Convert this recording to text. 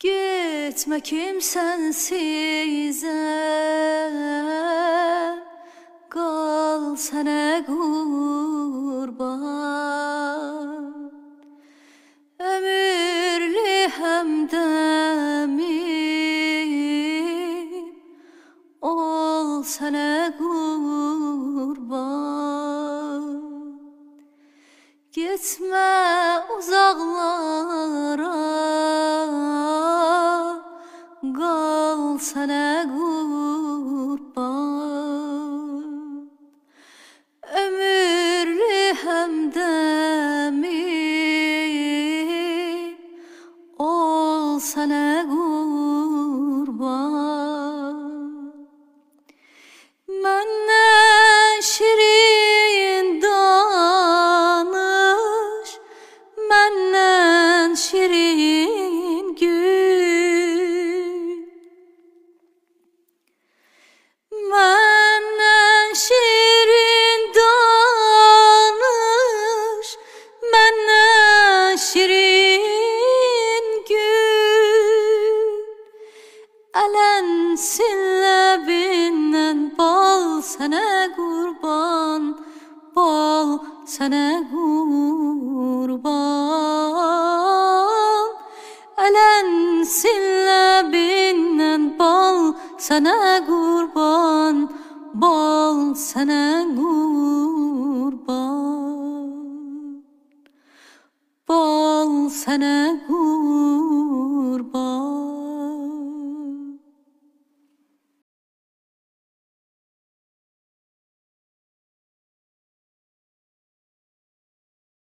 Gitme kimsensize, kal sana kurban. Ömürlü hemdemim, ol sana kurban. Gitme uzaklara, kal sana kurban. Ömürlü hemdemim, ol sana kurban. Menden şirin danış, menden şirin gül. Menden şirin danış, menden şirin gül. Elensin lebinden bal sana kurban, bal sana kurban. Elensin lebinden bal sana kurban, bal sana kurban, bal sana kurban.